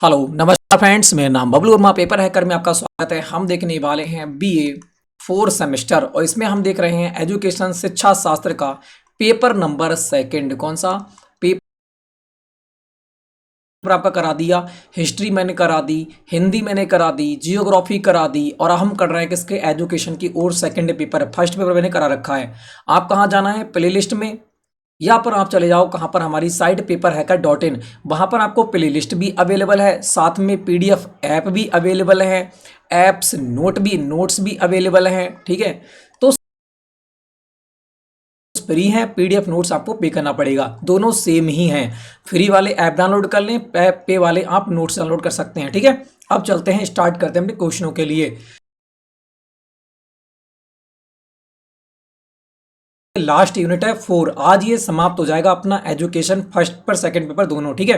Hello नमस्कार friends, मेरा नाम बबलू वर्मा। पेपर हैकर में आपका स्वागत है। हम देखने वाले हैं बीए 4 सेमेस्टर और इसमें हम देख रहे हैं एजुकेशन शिक्षा शास्त्र का पेपर नंबर सेकंड। कौन सा पेपर आपका करा दिया? हिस्ट्री मैंने करा दी, हिंदी मैंने करा दी, जियोग्राफी करा दी और हम कर रहे हैं किसके? एजुकेशन की। और सेकंड पेपर, फर्स्ट पेपर मैंने करा रखा है। आप कहाँ जाना है? प्लेलिस्ट में, यहाँ पर आप चले जाओ। कहाँ पर? हमारी साइट पेपर हैकर .in। वहाँ पर आपको प्ले लिस्ट भी अवेलेबल है, साथ में पीडीएफ ऐप भी अवेलेबल है, ऐप्स नोट्स भी अवेलेबल हैं। ठीक है, तो फ्री है। पीडीएफ नोट्स आपको पे करना पड़ेगा, दोनों सेम ही हैं। फ्री वाले ऐप डाउनलोड कर लें, पे वाले आप नोट्स डाउनलोड कर सकते हैं। ठीक है, अब चलते हैं, स्टार्ट करते हैं अपने क्वेश्चनों के लिए। लास्ट यूनिट है 4, आज ये समाप्त हो जाएगा अपना एजुकेशन फर्स्ट पर सेकंड पेपर दोनों। ठीक है,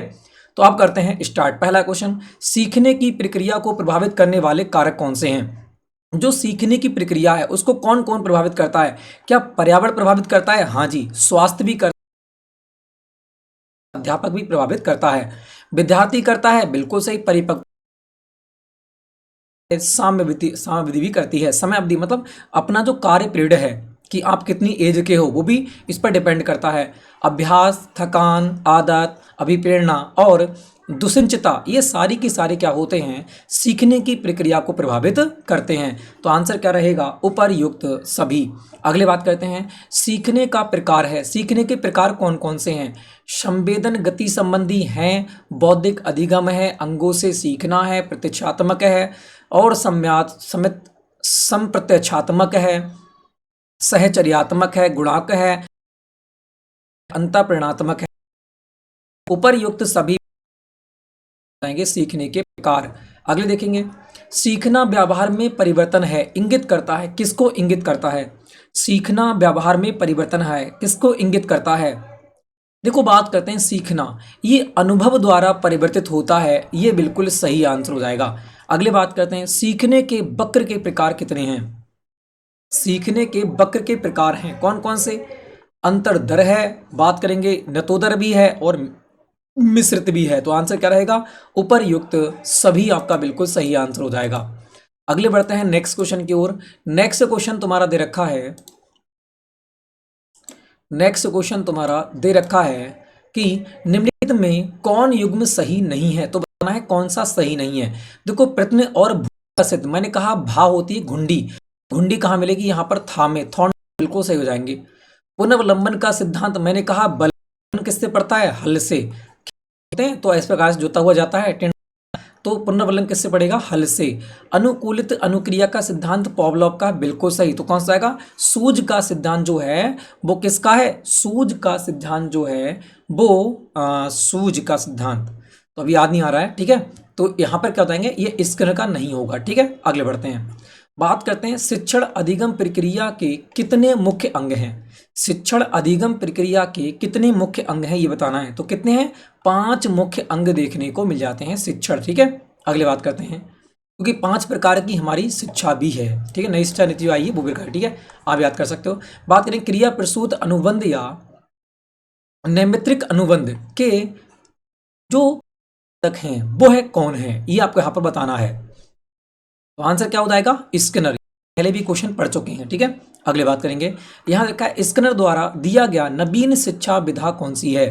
तो आप करते हैं स्टार्ट। पहला क्वेश्चन, सीखने की प्रक्रिया को प्रभावित करने वाले कारक कौन से हैं? जो सीखने की प्रक्रिया है उसको कौन कौन प्रभावित करता है? क्या पर्यावरण प्रभावित करता है? हाँ जी। स्वास्थ्य भी करता है, अध्यापक भी प्रभावित करता है, विद्यार्थी करता है, बिल्कुल सही। परिपक्व, साम्य विधि भी करती है। समय अवधि मतलब अपना जो कार्य पीरियड है कि आप कितनी एज के हो, वो भी इस पर डिपेंड करता है। अभ्यास, थकान, आदत, अभिप्रेरणा और दुश्चिंता, ये सारी की सारी क्या होते हैं? सीखने की प्रक्रिया को प्रभावित करते हैं। तो आंसर क्या रहेगा? उपर्युक्त सभी। अगले बात करते हैं, सीखने का प्रकार है। सीखने के प्रकार कौन कौन से हैं? संवेदन गति संबंधी हैं, बौद्धिक अधिगम है, अंगों से सीखना है, प्रत्यक्षात्मक है और संप्रत्यक्षात्मक है, सहचर्यात्मक है, गुणात्मक है, अंतःप्रेरणात्मक है। उपर्युक्त सभी बताएंगे सीखने के प्रकार। अगले देखेंगे, सीखना व्यवहार में परिवर्तन है, इंगित करता है। किसको इंगित करता है? सीखना व्यवहार में परिवर्तन है, किसको इंगित करता है? देखो, बात करते हैं सीखना, ये अनुभव द्वारा परिवर्तित होता है, ये बिल्कुल सही आंसर हो जाएगा। अगले बात करते हैं, सीखने के वक्र के प्रकार कितने हैं? सीखने के वक्र के प्रकार हैं कौन कौन से? अंतरदर है, बात करेंगे, नतोदर भी है और मिश्रित भी है। तो आंसर क्या रहेगा? उपर्युक्त सभी आपका बिल्कुल सही आंसर हो जाएगा। अगले बढ़ते हैं नेक्स्ट क्वेश्चन की ओर। नेक्स्ट क्वेश्चन तुम्हारा दे रखा है, नेक्स्ट क्वेश्चन तुम्हारा दे रखा है कि निम्नलिखित में कौन युग्म सही नहीं है? तो बताना है कौन सा सही नहीं है। देखो, प्रत्न और भू का सिद्ध, मैंने कहा भा होती है घुंडी, घुंडी कहाँ मिलेगी? यहाँ पर था में, थॉर्न बिल्कुल सही हो जाएंगे। पुनर्वलंबन का सिद्धांत, मैंने कहा बलन किससे पड़ता है? हल से। कहते हैं तो इस प्रकार से जोता हुआ जाता है, तो पुनर्वलन किससे पड़ेगा? हल से। अनुकूलित अनुक्रिया का सिद्धांत पॉवलोव का, बिल्कुल सही। तो कौन सा आएगा? सूज का सिद्धांत जो है वो किसका है? सूज का सिद्धांत जो है वो सूज का सिद्धांत, तो अभी याद नहीं आ रहा है। ठीक है, तो यहाँ पर क्या बताएंगे? ये स्किनर का नहीं होगा। ठीक है, अगले बढ़ते हैं, बात करते हैं शिक्षण अधिगम प्रक्रिया के कितने मुख्य अंग हैं? शिक्षण अधिगम प्रक्रिया के कितने मुख्य अंग हैं ये बताना है। तो कितने हैं? 5 मुख्य अंग देखने को मिल जाते हैं शिक्षण। ठीक है, अगले बात करते हैं, क्योंकि 5 प्रकार की हमारी शिक्षा भी है। ठीक है, नई शिक्षा नीति जो आई है वो भी रखा है। ठीक है, आप याद कर सकते हो। बात करें क्रिया प्रसूत अनुबंध या नैमित्तिक अनुबंध के जो तक हैं वो है कौन है, ये आपको यहाँ पर बताना है। तो आंसर क्या हो जाएगा? स्किनर। पहले भी क्वेश्चन पढ़ चुके हैं। ठीक है, अगले बात करेंगे, यहां लिखा है स्किनर द्वारा दिया गया नवीन शिक्षा विधा कौन सी है?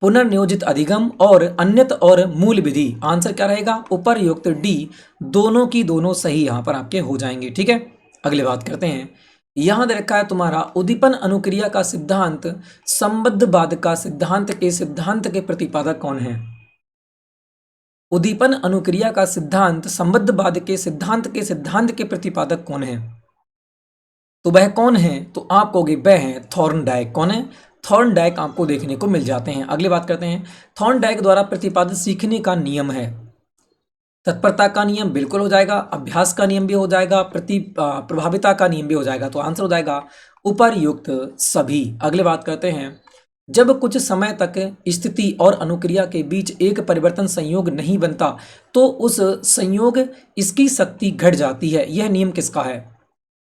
पुनर्नियोजित अधिगम और अन्यत और मूल विधि। आंसर क्या रहेगा? उपर्युक्त डी, दोनों की दोनों सही यहां पर आपके हो जाएंगे। ठीक है, अगले बात करते हैं, यहां दे रखा है तुम्हारा उद्दीपन अनुक्रिया का सिद्धांत संबद्धवाद का सिद्धांत के प्रतिपादक कौन है? उद्दीपन अनुक्रिया का सिद्धांत संबद्धवाद के सिद्धांत के प्रतिपादक कौन है? तो वह कौन है? तो आप कहोगे वह है थॉर्नडाइक। कौन है? थॉर्नडाइक आपको देखने को मिल जाते हैं। अगली बात करते हैं, थॉर्नडाइक द्वारा प्रतिपादित सीखने का नियम है। तत्परता का नियम बिल्कुल हो जाएगा, अभ्यास का नियम भी हो जाएगा, प्रभाविता का नियम भी हो जाएगा। तो आंसर हो जाएगा उपर्युक्त सभी। अगले बात करते हैं, जब कुछ समय तक स्थिति और अनुक्रिया के बीच एक परिवर्तन संयोग नहीं बनता तो उस संयोग इसकी शक्ति घट जाती है, यह नियम किसका है?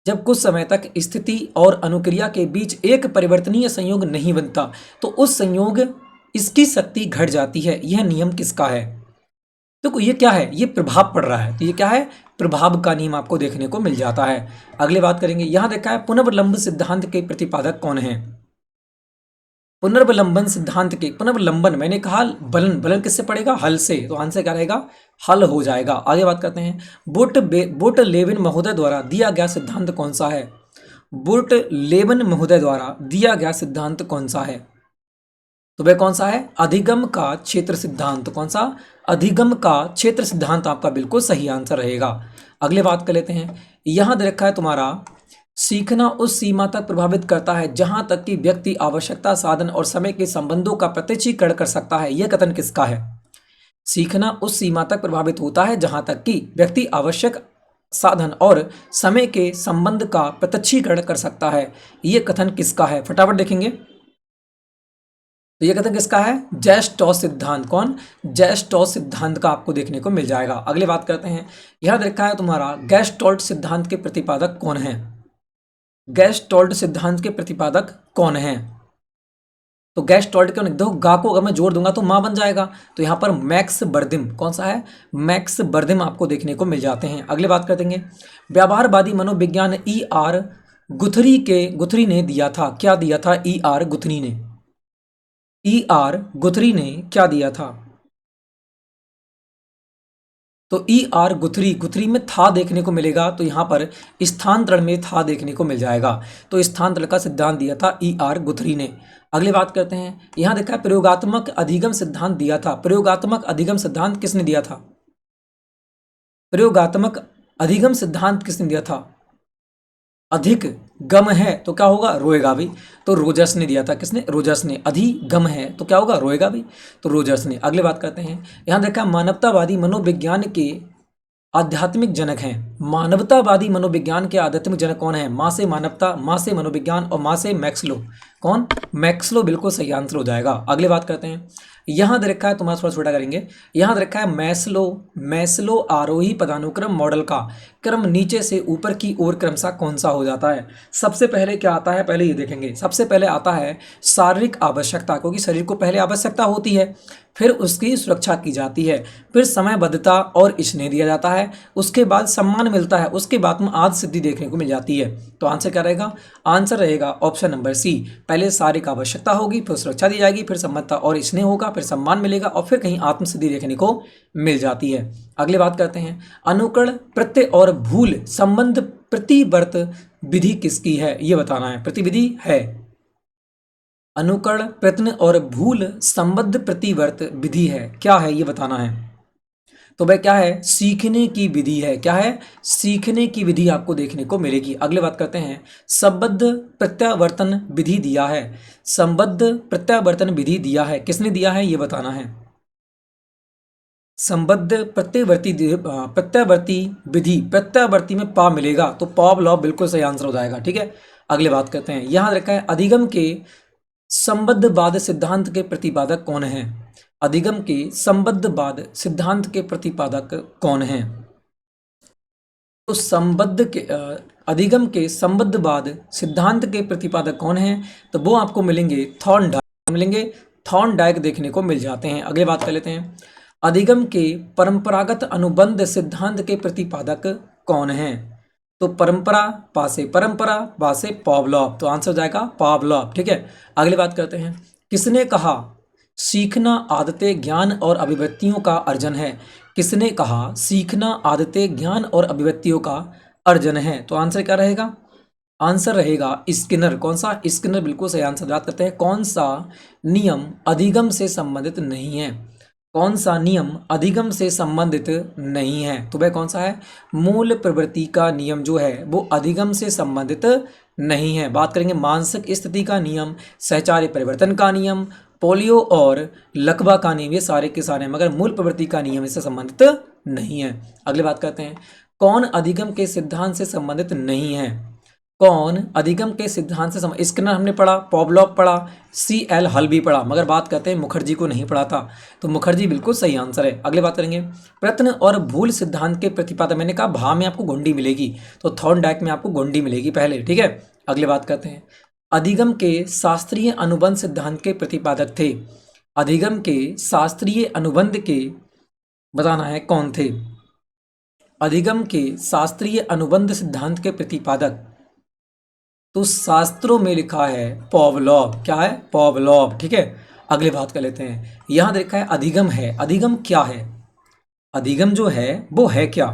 जब कुछ समय तक स्थिति और अनुक्रिया के बीच एक परिवर्तनीय संयोग नहीं बनता तो उस संयोग इसकी शक्ति घट जाती है, यह नियम किसका है? देखो ये क्या है, ये प्रभाव पड़ रहा है, तो ये क्या है, प्रभाव का नियम आपको देखने को मिल जाता है। अगले बात करेंगे, यहां देखा है पुनर्वलंब सिद्धांत के प्रतिपादक कौन है। पुनर्वलंबन सिद्धांत के, पुनर्वलंबन मैंने कहा बलन, बलन किससे पड़ेगा, हल से, तो आंसर क्या रहेगा, हल हो जाएगा। आगे बात करते हैं, बुर्ट लेविन महोदय द्वारा दिया गया सिद्धांत कौन सा है। बुर्ट लेविन महोदय द्वारा दिया गया सिद्धांत कौन सा है, तो वह कौन सा है, अधिगम का क्षेत्र सिद्धांत। कौन सा, अधिगम का क्षेत्र सिद्धांत आपका बिल्कुल सही आंसर रहेगा। अगले बात कर लेते हैं, यहां दे रखा है तुम्हारा, सीखना उस सीमा तक प्रभावित करता है जहां तक कि व्यक्ति आवश्यकता, साधन और समय के संबंधों का प्रत्यक्षीकरण कर सकता है, यह कथन किसका है। सीखना उस सीमा तक प्रभावित होता है जहां तक कि व्यक्ति आवश्यक, साधन और समय के संबंध का प्रत्यक्षीकरण कर सकता है, यह कथन किसका है, फटाफट देखेंगे। तो ये कथन किसका है, जैश-टॉस सिद्धांत। कौन, जैश-टॉस सिद्धांत का आपको देखने को मिल जाएगा। अगले बात करते हैं, यहां देखा है तुम्हारा गैस्टोल्ट सिद्धांत के प्रतिपादक कौन है। गैस्टोल्ट सिद्धांत के प्रतिपादक कौन है, तो गैस्टोल्ट के देखो, गा को अगर मैं जोड़ दूंगा तो मां बन जाएगा, तो यहां पर मैक्स बर्दिम, कौन सा है, मैक्स बर्दिम आपको देखने को मिल जाते हैं। अगले बात कर देंगे, व्यवहारवादी मनोविज्ञान E.R. गुथरी ने दिया था, क्या दिया था E.R. गुथरी ने, E.R. गुथरी ने क्या दिया था, तो E.R. गुथरी, गुथरी में था देखने को मिलेगा, तो यहां पर स्थानांतरण में था देखने को मिल जाएगा, तो स्थानांतरण का सिद्धांत दिया था E.R. गुथरी ने। अगले बात करते हैं, यहां देखा है प्रयोगात्मक अधिगम सिद्धांत दिया था, प्रयोगात्मक अधिगम सिद्धांत किसने दिया था, प्रयोगात्मक अधिगम सिद्धांत किसने दिया था, अधिक गम है तो क्या होगा, रोएगा भी, तो रोजर्स ने दिया था, किसने, रोजर्स ने। अधिगम है तो क्या होगा, रोएगा भी, तो रोजर्स ने। अगले बात करते हैं, यहां देखा मानवतावादी मनोविज्ञान के आध्यात्मिक जनक हैं, मानवतावादी मनोविज्ञान के आध्यात्मिक जनक कौन है, मां से मानवता, मां से मनोविज्ञान और मां से मैक्सलो। कौन, मैक्सलो बिल्कुल सही आंसर हो जाएगा। अगले बात करते हैं, यहां दे रखा है तुम्हारा, थोड़ा छोटा करेंगे, यहां दे रखा है मैस्लो, मैस्लो आरोही पदानुक्रम मॉडल का क्रम नीचे से ऊपर की ओर क्रमशः कौन सा हो जाता है। सबसे पहले क्या आता है, पहले ये देखेंगे, सबसे पहले आता है शारीरिक आवश्यकता, क्योंकि शरीर को पहले आवश्यकता होती है, फिर उसकी सुरक्षा की जाती है, फिर समयबद्धता और स्नेह दिया जाता है, उसके बाद सम्मान मिलता है, उसके बाद में आद सिद्धि देखने को मिल जाती है। तो आंसर क्या रहेगा, आंसर रहेगा ऑप्शन नंबर सी, पहले शारीरिक आवश्यकता होगी, फिर सुरक्षा दी जाएगी, फिर सम्मतता और स्नेह होगा, फिर सम्मान मिलेगा और फिर कहीं आत्म सिद्धि देखने को मिल जाती है। अगले बात करते हैं, अनुकरण, प्रत्यय और भूल संबंध प्रतिवर्त विधि किसकी है, ये बताना है, प्रतिविधि है। अनुकरण, प्रत्न और भूल संबद्ध प्रतिवर्त विधि है, क्या है ये बताना है। तो वह क्या है, सीखने की विधि है, क्या है, सीखने की विधि आपको देखने को मिलेगी। अगले बात करते हैं, संबद्ध प्रत्यावर्तन विधि दिया है, संबद्ध प्रत्यावर्तन विधि दिया है, किसने दिया है ये बताना है। संबद्ध प्रत्यावर्ती प्रत्यावर्ती विधि, प्रत्यावर्ती में पा मिलेगा, तो पॉवलॉव बिल्कुल सही आंसर हो जाएगा, ठीक है। अगले बात करते हैं, यहां रखा है अधिगम के संबद्धवाद सिद्धांत के प्रतिपादक कौन है, अधिगम के संबद्धवाद सिद्धांत के प्रतिपादक कौन है। तो संबद्ध के अधिगम के संबद्धवाद सिद्धांत के प्रतिपादक कौन है, तो वो आपको मिलेंगे थॉर्नडाइक, मिलेंगे थॉर्नडाइक देखने को मिल जाते हैं। अगले बात कर लेते हैं, अधिगम के परंपरागत अनुबंध सिद्धांत के प्रतिपादक कौन है, तो परंपरा पासे परंपरा पासे पावलॉव, तो आंसर हो जाएगा पावलॉव, ठीक है। अगली बात करते हैं, किसने कहा सीखना आदतें ज्ञान और अभिव्यक्तियों का अर्जन है, किसने कहा सीखना आदतें ज्ञान और अभिव्यक्तियों का अर्जन है, तो आंसर क्या रहेगा, आंसर रहेगा स्किनर। कौन सा, स्किनर बिल्कुल सही आंसर। बात करते हैं, कौन सा नियम अधिगम से संबंधित नहीं है, कौन सा नियम अधिगम से संबंधित नहीं है, तो वह कौन सा है, मूल प्रवृत्ति का नियम जो है वो अधिगम से संबंधित नहीं है। बात करेंगे मानसिक स्थिति का नियम, सहचार्य परिवर्तन का नियम, पोलियो और लकवा का नियम, ये सारे के सारे, मगर मूल प्रवृत्ति का नियम इससे संबंधित नहीं है। अगले बात करते हैं, कौन अधिगम के सिद्धांत से संबंधित नहीं है, कौन अधिगम के सिद्धांत से संबंधित, स्किनर हमने पढ़ा, पॉवलॉव पढ़ा, C.L. हल भी पढ़ा, मगर बात करते हैं मुखर्जी को नहीं पढ़ा था, तो मुखर्जी बिल्कुल सही आंसर है। अगले बात करेंगे, प्रत्न और भूल सिद्धांत के प्रतिपादक, मैंने कहा भा में आपको गोंडी मिलेगी, तो थॉर्नडाइक में आपको गोंडी मिलेगी पहले, ठीक है। अगले बात करते हैं, अधिगम के शास्त्रीय अनुबंध सिद्धांत के प्रतिपादक थे, अधिगम के शास्त्रीय अनुबंध के बताना है कौन थे। अधिगम के शास्त्रीय अनुबंध सिद्धांत के प्रतिपादक, तो शास्त्रों में लिखा है पॉवलॉव। क्या है? पॉवलॉव। ठीक है, अगली बात कर लेते हैं। यहां देखा है अधिगम है। अधिगम क्या है? अधिगम जो है वो है क्या?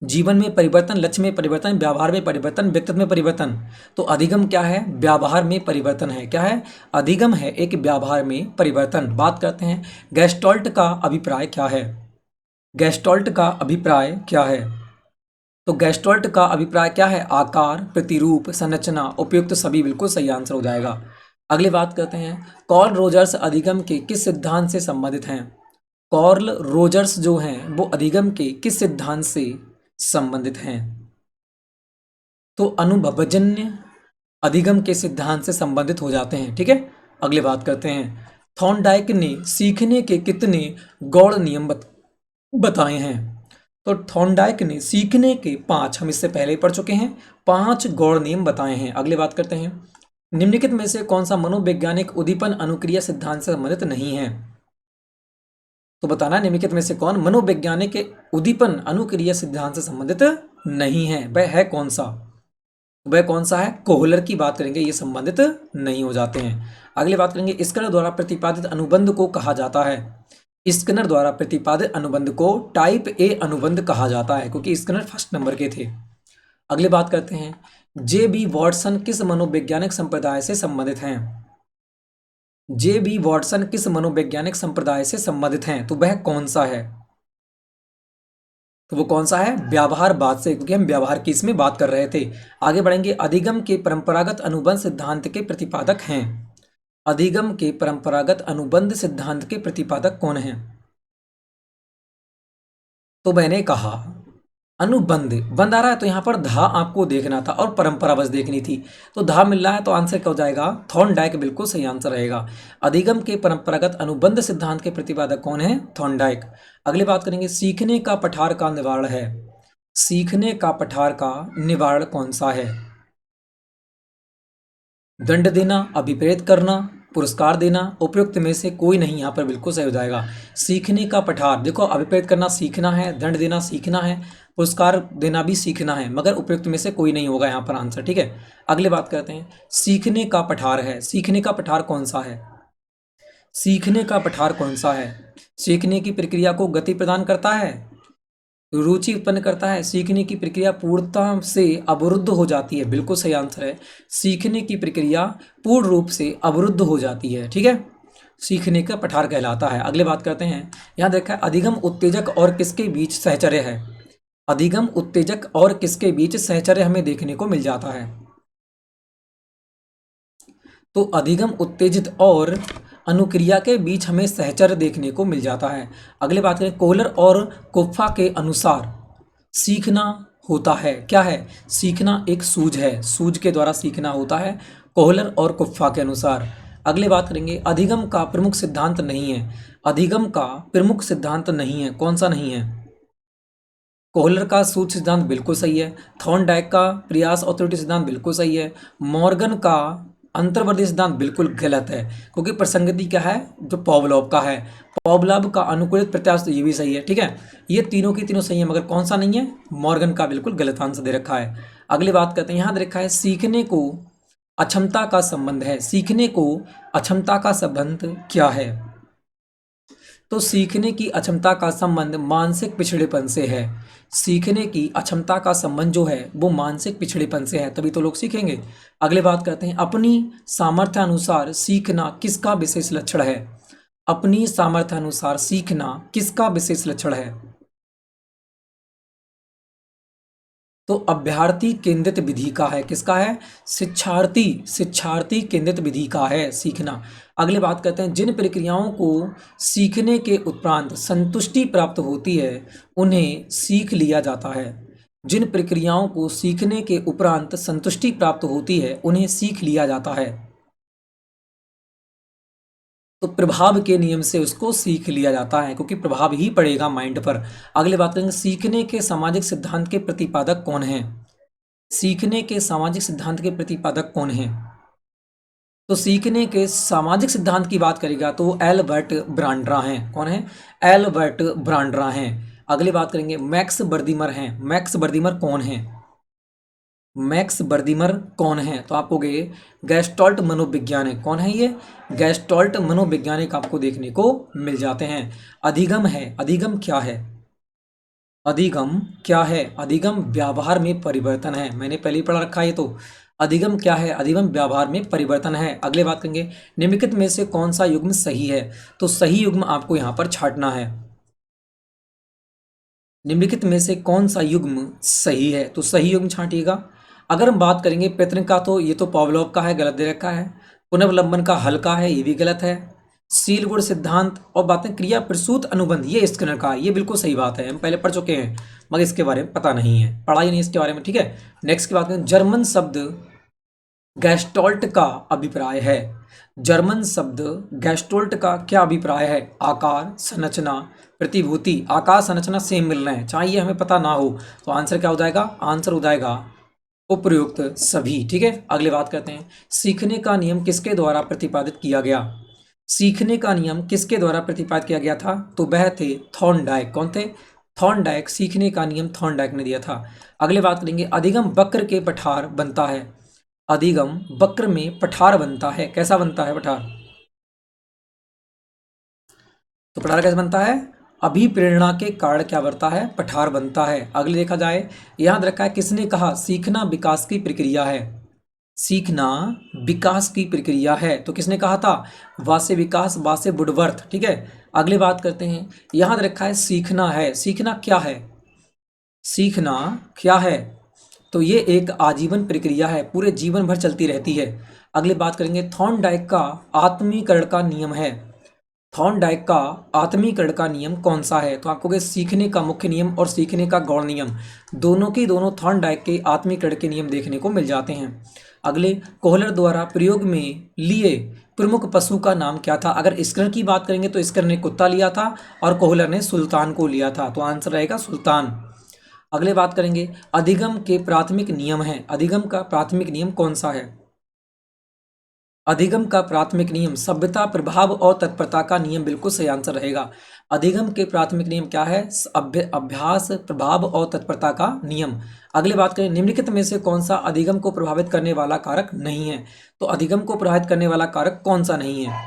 जीवन में परिवर्तन, लक्ष्य में परिवर्तन, व्यवहार में परिवर्तन, व्यक्तित्व में परिवर्तन। तो अधिगम क्या है? व्यवहार में परिवर्तन है। क्या है? अधिगम है एक व्यवहार में परिवर्तन। बात करते हैं गेस्टॉल्ट का अभिप्राय क्या है। गेस्टॉल्ट का अभिप्राय क्या है? तो गेस्टॉल्ट का अभिप्राय क्या है? आकार, प्रतिरूप, संरचना, उपयुक्त, सभी बिल्कुल सही आंसर हो जाएगा। अगली बात करते हैं कॉर्ल रोजर्स अधिगम के किस सिद्धांत से संबंधित हैं। कॉर्ल रोजर्स जो हैं वो अधिगम के किस सिद्धांत से संबंधित हैं? तो अनुभवजन्य अधिगम के सिद्धांत से संबंधित हो जाते हैं। ठीक है, अगली बात करते हैं थॉर्नडाइक ने सीखने के कितने गौड़ नियम बताए हैं। तो थॉर्नडाइक ने सीखने के 5, हम इससे पहले ही पढ़ चुके हैं, 5 गौड़ नियम बताए हैं। अगली बात करते हैं निम्नलिखित में से कौन सा मनोवैज्ञानिक उद्दीपन अनुक्रिया सिद्धांत से संबंधित नहीं है। तो बताना निम्नलिखित में से कौन मनोवैज्ञानिक उद्दीपन अनुक्रिया सिद्धांत से संबंधित नहीं है। वह है कौन सा? वह कौन सा है? कोहलर की बात करेंगे, ये संबंधित नहीं हो जाते हैं। अगली बात करेंगे स्किनर द्वारा प्रतिपादित अनुबंध को कहा जाता है। स्किनर द्वारा प्रतिपादित अनुबंध को टाइप ए अनुबंध कहा जाता है, क्योंकि स्किनर फर्स्ट नंबर के थे। अगली बात करते हैं जे बी वॉटसन किस मनोवैज्ञानिक संप्रदाय से संबंधित हैं। जे बी वॉटसन किस मनोवैज्ञानिक संप्रदाय से संबंधित हैं? तो वह कौन सा है? तो वो कौन सा है? व्यवहारवाद से, क्योंकि हम व्यवहार की इसमें बात कर रहे थे। आगे बढ़ेंगे अधिगम के परंपरागत अनुबंध सिद्धांत के प्रतिपादक हैं। अधिगम के परंपरागत अनुबंध सिद्धांत के प्रतिपादक कौन हैं? तो मैंने कहा अनुबंध, बंद आ रहा है तो यहाँ पर धा आपको देखना था और परंपरा बस देखनी थी। तो धा मिल रहा है तो आंसर क्या हो जाएगा? थॉर्नडाइक बिल्कुल सही आंसर रहेगा। अधिगम के परंपरागत अनुबंध सिद्धांत के प्रतिपादक कौन है? थॉर्नडाइक। अगली बात करेंगे सीखने का पठार का निवारण है। सीखने का पठार का निवारण कौन सा है? दंड देना, अभिप्रेत करना, पुरस्कार देना, उपयुक्त में से कोई नहीं। यहाँ पर बिल्कुल सही हो जाएगा। सीखने का पठार, देखो अभिप्रेत करना सीखना है, दंड देना सीखना है, पुरस्कार देना भी सीखना है, मगर उपयुक्त में से कोई नहीं होगा यहाँ पर आंसर। ठीक है, अगली बात करते हैं सीखने का पठार है। सीखने का पठार कौन सा है? सीखने का पठार कौन सा है? सीखने की प्रक्रिया को गति प्रदान करता है, रुचि उत्पन्न करता है, सीखने की प्रक्रिया पूर्णता से अवरुद्ध हो जाती है। बिल्कुल सही आंसर है, सीखने की प्रक्रिया पूर्ण रूप से अवरुद्ध हो जाती है। ठीक है, सीखने का पठार कहलाता है। अगले बात करते हैं, यहाँ देखा है अधिगम उत्तेजक और किसके बीच सहचर्य है। अधिगम उत्तेजक और किसके बीच सहचर्य हमें देखने को मिल जाता है। तो अधिगम उत्तेजित और अनुक्रिया के बीच हमें सहचर्य देखने को मिल जाता है। अगले बात करें कोहलर और कोप्फा के अनुसार सीखना होता है। क्या है? सीखना एक सूझ है, सूझ के द्वारा सीखना होता है कोहलर और कोप्फा के अनुसार। अगले बात करेंगे अधिगम का प्रमुख सिद्धांत नहीं है। अधिगम का प्रमुख सिद्धांत नहीं है, कौन सा नहीं है? कोहलर का सूझ सिद्धांत बिल्कुल सही है। थॉर्नडाइक का प्रयास और त्रुटि सिद्धांत बिल्कुल सही है। मॉर्गन का अंतर्वर्ती सिद्धांत बिल्कुल गलत है, क्योंकि प्रसंगति क्या है? जो पॉवलोव का है। पॉवलोव का अनुकूलित प्रत्याश, तो ये भी सही है। ठीक है, ये तीनों की तीनों सही है, मगर कौन सा नहीं है? मॉर्गन का बिल्कुल गलत आंसर दे रखा है। अगली बात करते हैं, यहाँ दे रखा है सीखने को अक्षमता का संबंध है। सीखने को अक्षमता का संबंध क्या है? तो सीखने की अक्षमता का संबंध मानसिक पिछड़ेपन से है। सीखने की अक्षमता का संबंध जो है वो मानसिक पिछड़ेपन से है, तभी तो लोग सीखेंगे। अगले बात करते हैं अपनी सामर्थ्य अनुसार सीखना किसका विशेष लक्षण है। अपनी सामर्थ्य अनुसार सीखना किसका विशेष लक्षण है? तो अभ्यर्थी केंद्रित विधि का है। किसका है? शिक्षार्थी केंद्रित विधि का है सीखना। अगले बात करते हैं जिन प्रक्रियाओं को सीखने के उपरांत संतुष्टि प्राप्त होती है उन्हें सीख लिया जाता है। जिन प्रक्रियाओं को सीखने के उपरांत संतुष्टि प्राप्त होती है उन्हें सीख लिया जाता है। तो प्रभाव के नियम से उसको सीख लिया जाता है, क्योंकि प्रभाव ही पड़ेगा माइंड पर। अगले बात करेंगे सीखने के सामाजिक सिद्धांत के प्रतिपादक कौन हैं। सीखने के सामाजिक सिद्धांत के प्रतिपादक कौन हैं? तो सीखने के सामाजिक सिद्धांत की बात करेगा तो वो एल्बर्ट ब्रांड्रा हैं। कौन है? एल्बर्ट ब्रांड्रा हैं। अगली बात करेंगे मैक्स बर्दिमर हैं। मैक्स बर्दिमर कौन है? मैक्स बर्दिमर कौन है? तो आप कहोगे गैस्टॉल्ट मनोवैज्ञानिक। कौन है ये? गैस्टॉल्ट मनोवैज्ञानिक आपको देखने को मिल जाते हैं। अधिगम है। अधिगम क्या है? अधिगम क्या है? अधिगम व्यवहार में परिवर्तन है। मैंने पहले ही पढ़ा रखा है ये तो। अधिगम क्या है? अधिगम व्यवहार में परिवर्तन है। अगले बात करेंगे निम्नलिखित में से कौन सा युग्म सही है? तो सही युग्म आपको यहाँ पर छांटना है। निम्नलिखित में से कौन सा युग्म सही है? तो सही युग्म छांटिएगा। अगर हम बात करेंगे प्रयत्न का तो ये तो पॉवलोव का है, गलत दे रखा है। पुनर्वलंबन का हल्का है, ये भी गलत है। सील गुण सिद्धांत और बातें क्रिया प्रसूत अनुबंध, ये स्किनर का है, ये बिल्कुल सही बात है, हम पहले पढ़ चुके हैं मगर इसके बारे में पता नहीं है, पढ़ा ही नहीं इसके बारे में। ठीक है, नेक्स्ट की बात करें। जर्मन शब्द गैस्टोल्ट का अभिप्राय है। जर्मन शब्द गैस्टोल्ट का क्या अभिप्राय है? आकार, संरचना, प्रतिभूति। आकार संरचना सेम मिल रहे हैं, चाहिए हमें पता ना हो तो आंसर क्या हो जाएगा? आंसर हो जाएगा उपयुक्त सभी। ठीक है, अगले बात करते हैं। सीखने का नियम किसके द्वारा प्रतिपादित किया गया? सीखने का नियम किसके द्वारा प्रतिपादित किया गया था? तो वह थे थॉर्नडाइक। कौन थे? थॉर्नडाइक। सीखने का नियम थॉर्नडाइक ने दिया था। अगले बात करेंगे अधिगम वक्र के पठार बनता है। अधिगम वक्र में पठार बनता है। कैसा बनता है पठार? तो पठार कैसे बनता है? अभिप्रेरणा के कारण क्या बनता है? पठार बनता है। अगले देखा जाए, याद रखा है किसने कहा सीखना विकास की प्रक्रिया है? सीखना विकास की प्रक्रिया है, तो किसने कहा था? वासे विकास, वासे वुडवर्थ। ठीक है, अगली बात करते हैं। याद रखा है सीखना है। सीखना क्या है? सीखना क्या है? तो ये एक आजीवन प्रक्रिया है, पूरे जीवन भर चलती रहती है। अगली बात करेंगे थॉर्नडाइक का आत्मीकरण का नियम है। थॉर्नडाइक का आत्मीकरण का नियम कौन सा है? तो आपको सीखने का मुख्य नियम और सीखने का गौण नियम दोनों के दोनों थॉर्नडाइक के आत्मीकरण के नियम देखने को मिल जाते हैं। अगले, कोहलर द्वारा प्रयोग में लिए प्रमुख पशु का नाम क्या था? अगर स्किनर की बात करेंगे तो स्किनर ने कुत्ता लिया था और कोहलर ने सुल्तान को लिया था, तो आंसर रहेगा सुल्तान। अगले बात करेंगे अधिगम के प्राथमिक नियम है। अधिगम का प्राथमिक नियम कौन सा है? अधिगम का प्राथमिक नियम सभ्यता, प्रभाव और तत्परता का नियम बिल्कुल सही आंसर रहेगा। अधिगम के प्राथमिक नियम क्या है? अभ्यास, प्रभाव और तत्परता का नियम। अगली बात करें निम्नलिखित में से कौन सा अधिगम को प्रभावित करने वाला कारक नहीं है? तो अधिगम को प्रभावित करने वाला कारक कौन सा नहीं है?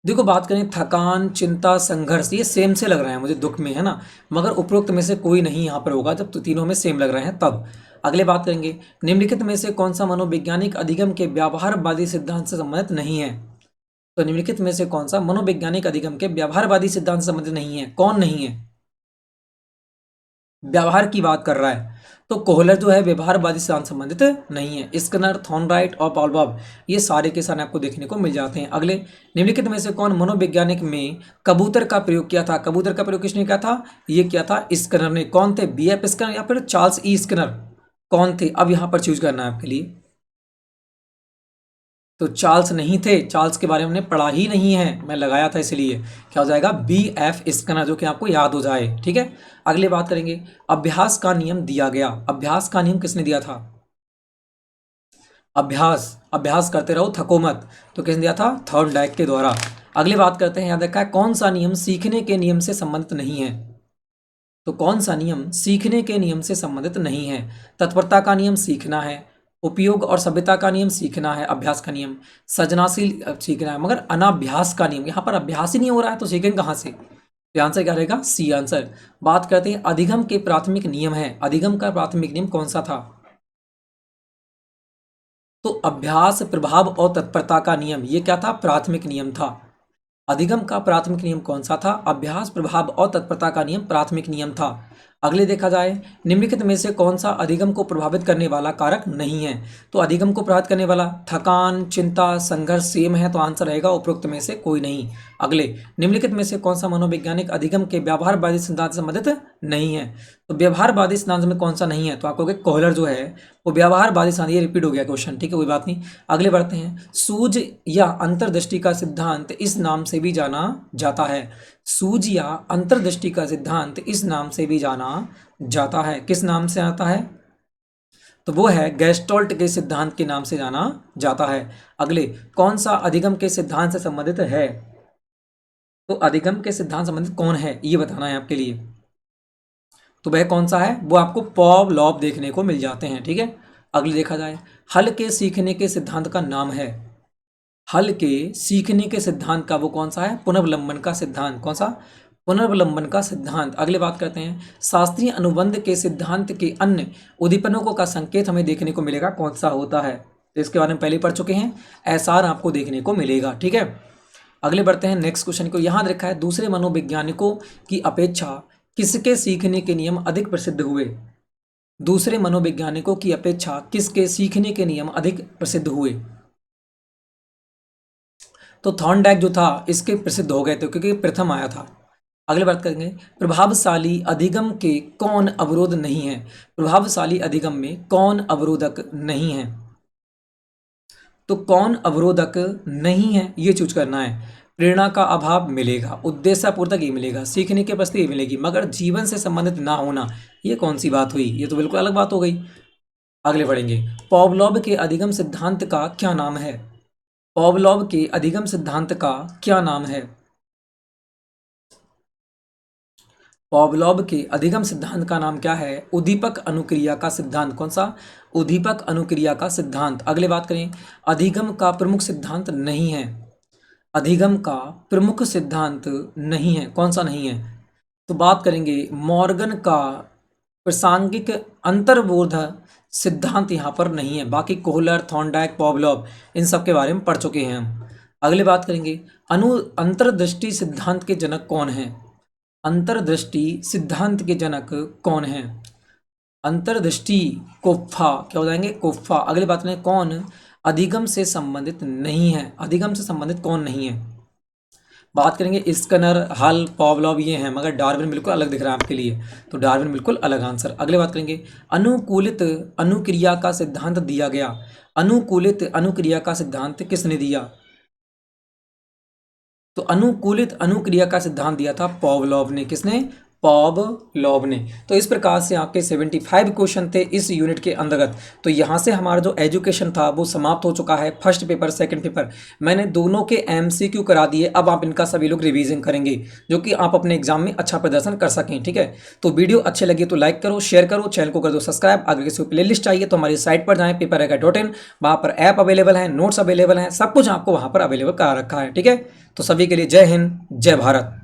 देखो बात करें थकान, चिंता, संघर्ष, ये सेम से लग रहे हैं मुझे दुख में, है ना, मगर उपरोक्त में से कोई नहीं यहाँ पर होगा जब तो तीनों में सेम लग रहे हैं तब। अगले बात करेंगे निम्नलिखित में से कौन सा मनोवैज्ञानिक अधिगम के व्यवहारवादी सिद्धांत से संबंधित नहीं है? तो निम्नलिखित में से कौन सा मनोवैज्ञानिक अधिगम के व्यवहारवादी सिद्धांत से संबंधित नहीं है? कौन नहीं है? व्यवहार की बात कर रहा है तो कोहलर जो है व्यवहारवादी सिद्धांत संबंधित नहीं है। स्किनर, थॉर्नडाइक और पॉवलोव ये सारे के सारे आपको देखने को मिल जाते हैं। अगले, निम्नलिखित में से कौन मनोवैज्ञानिक में कबूतर का प्रयोग किया था? कबूतर का प्रयोग किसने किया था? ये किया था स्किनर ने। कौन थे? बीएफ स्किनर या फिर चार्ल्स ई स्किनर? कौन थे? अब यहाँ पर चूज करना है आपके लिए। तो चार्ल्स नहीं थे, चार्ल्स के बारे में हमने पढ़ा ही नहीं है, मैं लगाया था इसलिए। क्या हो जाएगा? बी एफ स्किनर, जो कि आपको याद हो जाए। ठीक है, अगले बात करेंगे अभ्यास का नियम दिया गया। अभ्यास का नियम किसने दिया था? अभ्यास, अभ्यास करते रहो थको मत, तो किसने दिया था? थॉर्नडाइक के द्वारा। अगली बात करते हैं, याद रखा है कौन सा नियम सीखने के नियम से संबंधित नहीं है? तो कौन सा नियम सीखने के नियम से संबंधित नहीं है? तत्परता का नियम सीखना है, उपयोग और सभ्यता का नियम सीखना है, अभ्यास का नियम, सृजनाशील सीखना है, मगर अनाभ्यास का नियम, यहाँ पर अभ्यास ही नहीं हो रहा है तो सीखेंगे कहाँ से? तो आंसर क्या रहेगा? C answer. बात करते हैं अधिगम के प्राथमिक नियम है। अधिगम का प्राथमिक नियम कौन सा था? तो अभ्यास, प्रभाव और तत्परता का नियम, ये क्या था? प्राथमिक नियम था। अधिगम का प्राथमिक नियम कौन सा था? अभ्यास, प्रभाव और तत्परता का नियम प्राथमिक नियम था। अगले देखा जाए, निम्नलिखित में से कौन सा अधिगम को प्रभावित करने वाला कारक नहीं है? तो अधिगम को प्रभावित करने वाला थकान, चिंता, संघर्ष सेम है, तो आंसर रहेगा उपरोक्त में से कोई नहीं। अगले, निम्नलिखित में से कौन सा मनोवैज्ञानिक अधिगम के व्यवहारवादी सिद्धांत से संबंधित नहीं है? तो व्यवहारवादी सिद्धांत में कौन सा नहीं है? तो आपको कोहलर जो है वो व्यवहारवादी सिद्धांत, ये रिपीट हो गया क्वेश्चन, ठीक है, कोई बात नहीं। अगले बढ़ते हैं, सूझ या अंतर्दृष्टि का सिद्धांत इस नाम से भी जाना जाता है। सूझ या अंतर्दृष्टि का सिद्धांत इस नाम से भी जाना जाता है। किस नाम से आता है? तो वो है गेस्टोल्ट के सिद्धांत के नाम से जाना जाता है। अगले, कौन सा अधिगम के सिद्धांत से संबंधित है? तो अधिगम के सिद्धांत संबंधित कौन है ये बताना है आपके लिए। तो वह कौन सा है? वो आपको पॉवलोव देखने को मिल जाते हैं। ठीक है, अगले देखा जाए, हल के सीखने के सिद्धांत का नाम है। हल के सीखने के सिद्धांत का वो कौन सा है? पुनर्वलंबन का सिद्धांत। कौन सा? पुनर्वलंबन का सिद्धांत। अगले बात करते हैं, शास्त्रीय अनुबंध के सिद्धांत के अन्य उद्दीपनों का संकेत हमें देखने को मिलेगा, कौन सा होता है? तो इसके बारे में पहले पढ़ चुके हैं, एसआर आपको देखने को मिलेगा। ठीक है, अगले बढ़ते हैं नेक्स्ट क्वेश्चन को। यहाँ लिखा है, दूसरे मनोवैज्ञानिकों की अपेक्षा किसके सीखने के नियम अधिक प्रसिद्ध हुए? दूसरे मनोवैज्ञानिकों की अपेक्षा किसके सीखने के नियम अधिक प्रसिद्ध हुए? तो थॉर्नडाइक जो था इसके प्रसिद्ध हो गए थे क्योंकि प्रथम आया था। अगले बात करेंगे, प्रभावशाली अधिगम के कौन अवरोध नहीं है? प्रभावशाली अधिगम में कौन अवरोधक नहीं है? तो कौन अवरोधक नहीं है ये चूज करना है। प्रेरणा का अभाव मिलेगा, उद्देश्यपूर्वक ही मिलेगा, सीखने के प्रति ही मिलेगी, मगर जीवन से संबंधित ना होना, ये कौन सी बात हुई? ये तो बिल्कुल अलग बात हो गई। अगले बढ़ेंगे, पॉवलोव के अधिगम सिद्धांत का क्या नाम है? पॉवलोव के अधिगम सिद्धांत का क्या नाम है? पॉवलोव के अधिगम सिद्धांत का नाम क्या है? उद्दीपक अनुक्रिया का सिद्धांत। कौन सा? उद्दीपक अनुक्रिया का सिद्धांत। अगले बात करें, अधिगम का प्रमुख सिद्धांत नहीं है। अधिगम का प्रमुख सिद्धांत नहीं है, कौन सा नहीं है? तो बात करेंगे मॉर्गन का प्रासंगिक अंतर्बोध सिद्धांत यहाँ पर नहीं है। बाकी कोहलर, थॉर्नडाइक, पॉवलोव इन सब के बारे में पढ़ चुके हैं हम। अगले बात करेंगे, अंतर्दृष्टि सिद्धांत के जनक कौन है? अंतर्दृष्टि सिद्धांत के जनक कौन है? अंतर्दृष्टि कोफ्फा, क्या हो जाएंगे? कोफ्फा। अगली बात करें, कौन अधिगम से संबंधित नहीं है? अधिगम से संबंधित कौन नहीं है? बात करेंगे स्कनर, हल, पॉवलोव ये हैं, मगर डार्विन बिल्कुल अलग दिख रहा है आपके लिए, तो डार्विन बिल्कुल अलग आंसर। अगले बात करेंगे, अनुकूलित अनुक्रिया का सिद्धांत दिया गया। अनुकूलित अनुक्रिया का सिद्धांत किसने दिया? तो अनुकूलित अनुक्रिया का सिद्धांत दिया था पॉवलोव ने। किसने? पॉवलोव ने। तो इस प्रकार से आपके 75 क्वेश्चन थे इस यूनिट के अंतर्गत। तो यहाँ से हमारा जो एजुकेशन था वो समाप्त हो चुका है। फर्स्ट पेपर, सेकंड पेपर मैंने दोनों के एमसीक्यू करा दिए। अब आप इनका सभी लोग रिवीजन करेंगे जो कि आप अपने एग्जाम में अच्छा प्रदर्शन कर सकें। ठीक है, तो वीडियो अच्छे लगे तो लाइक करो, शेयर करो, चैनल को कर दो सब्सक्राइब। अगर किसी को प्ले लिस्ट चाहिए तो हमारी साइट पर जाएँ, papereka.in, वहाँ पर ऐप अवेलेबल है, नोट्स अवेलेबल हैं, सब कुछ आपको वहाँ पर अवेलेबल करा रखा है। ठीक है, तो सभी के लिए जय हिंद, जय भारत।